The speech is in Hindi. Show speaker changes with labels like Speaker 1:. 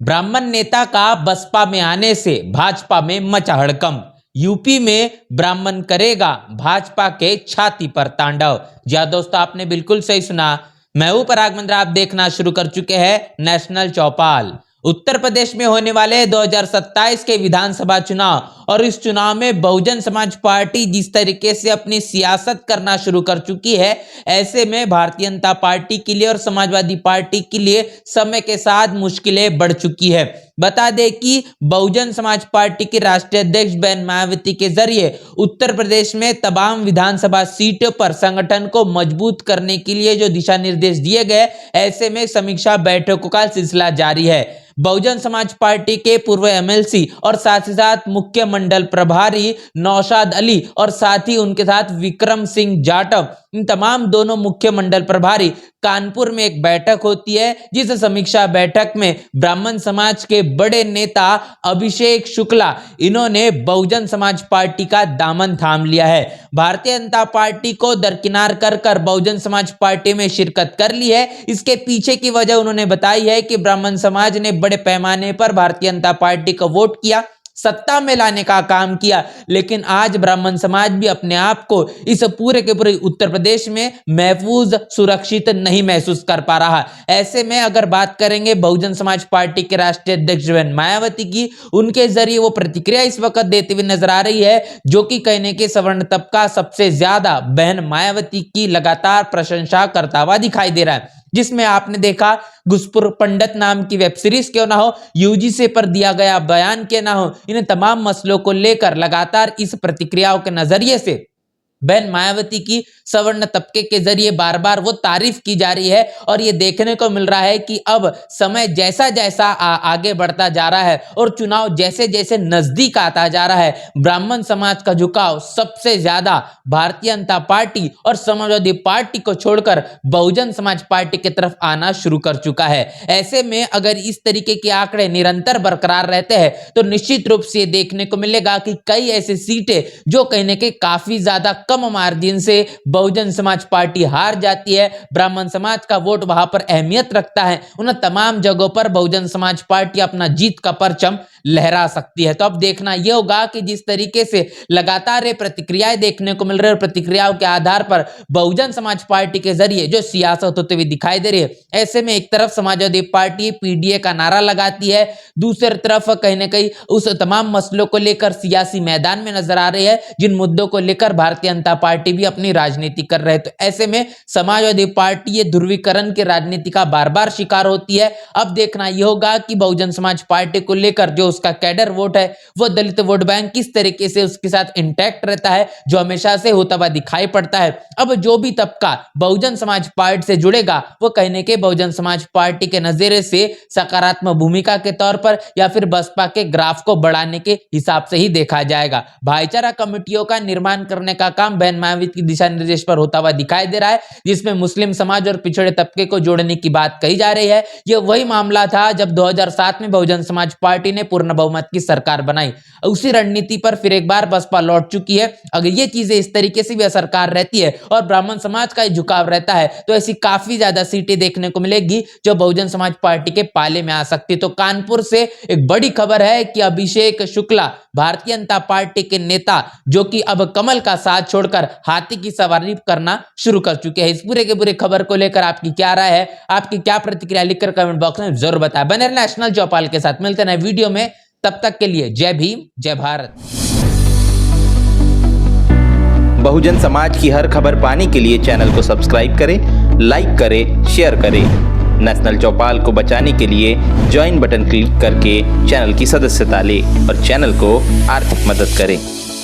Speaker 1: ब्राह्मण नेता का बसपा में आने से भाजपा में मचा हड़कंप। यूपी में ब्राह्मण करेगा भाजपा के छाती पर तांडव। जी हां दोस्तों, आपने बिल्कुल सही सुना। मैं हूं पराग मंद्रा, आप देखना शुरू कर चुके हैं नेशनल चौपाल। उत्तर प्रदेश में होने वाले 2027 के विधानसभा चुनाव और इस चुनाव में बहुजन समाज पार्टी जिस तरीके से अपनी सियासत करना शुरू कर चुकी है, ऐसे में भारतीय जनता पार्टी के लिए और समाजवादी पार्टी के लिए समय के साथ मुश्किलें बढ़ चुकी है। बता दें कि बहुजन समाज पार्टी के राष्ट्रीय अध्यक्ष बहन मायावती के जरिए उत्तर प्रदेश में तमाम विधानसभा सीटों पर संगठन को मजबूत करने के लिए जो दिशा निर्देश दिए गए, ऐसे में समीक्षा बैठकों का सिलसिला जारी है। बहुजन समाज पार्टी के पूर्व एमएलसी और साथ ही साथ मुख्य मंडल प्रभारी नौशाद अली और साथ ही उनके साथ विक्रम सिंह जाटव, इन तमाम दोनों मुख्य मंडल प्रभारी कानपुर में एक बैठक होती है, जिस समीक्षा बैठक में ब्राह्मण समाज के बड़े नेता अभिषेक शुक्ला, इन्होंने बहुजन समाज पार्टी का दामन थाम लिया है। भारतीय जनता पार्टी को दरकिनार कर बहुजन समाज पार्टी में शिरकत कर ली है। इसके पीछे की वजह उन्होंने बताई है कि ब्राह्मण समाज ने बड़े पैमाने पर भारतीय जनता पार्टी को वोट किया, सत्ता में लाने का काम किया, लेकिन आज ब्राह्मण समाज भी अपने आप को इस पूरे के पूरे उत्तर प्रदेश में महफूज, सुरक्षित नहीं महसूस कर पा रहा। ऐसे में अगर बात करेंगे बहुजन समाज पार्टी के राष्ट्रीय अध्यक्ष बहन मायावती की, उनके जरिए वो प्रतिक्रिया इस वक्त देते हुए नजर आ रही है, जो कि कहने के सवर्ण तबका सबसे ज्यादा बहन मायावती की लगातार प्रशंसा करता हुआ दिखाई दे रहा है। जिसमें आपने देखा, घुसपुर पंडित नाम की वेब सीरीज क्यों ना हो, यूजीसी पर दिया गया बयान क्यों ना हो, इन तमाम मसलों को लेकर लगातार इस प्रतिक्रियाओं के नजरिए से बहन मायावती की सवर्ण तबके के जरिए बार बार वो तारीफ की जा रही है। और ये देखने को मिल रहा है कि अब समय जैसा जैसा आगे बढ़ता जा रहा है और चुनाव जैसे जैसे नजदीक आता जा रहा है, ब्राह्मण समाज का झुकाव सबसे ज्यादा भारतीय जनता पार्टी और समाजवादी पार्टी को छोड़कर बहुजन समाज पार्टी की तरफ आना शुरू कर चुका है। ऐसे में अगर इस तरीके के आंकड़े निरंतर बरकरार रहते हैं तो निश्चित रूप से देखने को मिलेगा कि कई ऐसी सीटें जो कहने के काफी ज्यादा कम मार्जिन से बहुजन समाज पार्टी हार जाती है, ब्राह्मण समाज का वोट वहां पर अहमियत रखता है, उन तमाम जगहों पर बहुजन समाज पार्टी अपना जीत का परचम लहरा सकती है। तो अब देखना यह होगा कि जिस तरीके से लगातार ये प्रतिक्रियाएं देखने को मिल रही है, प्रतिक्रियाओं के आधार पर बहुजन समाज पार्टी के जरिए जो सियासत होते हुए दिखाई दे रही है, ऐसे में एक तरफ समाजवादी पार्टी पीडीए का नारा लगाती है, दूसरी तरफ कहीं ना कहीं उस तमाम मसलों को लेकर सियासी मैदान में नजर आ रही है, जिन मुद्दों को लेकर भारतीय जनता पार्टी भी अपनी राजनीति कर रहे हैं। तो ऐसे में समाजवादी पार्टी ये ध्रुवीकरण की राजनीति का बार बार शिकार होती है। अब देखना यह होगा कि बहुजन समाज पार्टी को लेकर जो उसका कैडर वोट है, वो दलित वोट बैंक किस तरीके से उसके साथ इंटैक्ट रहता है, जो हमेशा से होता हुआ दिखाई पड़ता है। अब जो भी तबका बहुजन समाज पार्टी से जुड़ेगा, वो कहने के बहुजन समाज पार्टी के नजरिए से सकारात्मक भूमिका के तौर पर या फिर बसपा के ग्राफ को बढ़ाने के हिसाब से ही देखा जाएगा। भाईचारा कमेटियों का निर्माण करने का काम बहन मायावती की दिशा निर्देश पर होता हुआ दिखाई दे रहा है, जिसमें मुस्लिम समाज और पिछड़े तबके को जोड़ने की बात कही जा रही है। यह वही मामला था जब 2007 में बहुजन समाज पार्टी ने पूर्ण बहुमत की सरकार बनाई। उसी रणनीति पर फिर एक बार बसपा लौट चुकी है। अगर ये चीजें इस तरीके से भी सरकार रहती है और ब्राह्मण समाज का झुकाव रहता है, तो ऐसी काफी ज्यादा सीटें देखने को मिलेगी जो बहुजन समाज पार्टी के पाले में आ सकती। तो कानपुर से एक बड़ी खबर है कि अभिषेक शुक्ला, भारतीय जनता पार्टी के नेता, जो कि अब कमल का साथ छोड़कर हाथी की सवारी करना शुरू कर चुके हैं। इस पूरे के पूरे खबर को लेकर आपकी क्या राय है, आपकी क्या प्रतिक्रिया, लिखकर कमेंट बॉक्स में जरूर बताएं। बने रहना नेशनल चौपाल के साथ, मिलते हैं वीडियो में, तब तक के लिए जय भीम, जय भारत।
Speaker 2: बहुजन समाज की हर खबर पाने के लिए चैनल को सब्सक्राइब करें, लाइक करें, शेयर करें। नेशनल चौपाल को बचाने के लिए ज्वाइन बटन क्लिक करके चैनल की सदस्यता लें और चैनल को आर्थिक मदद करें।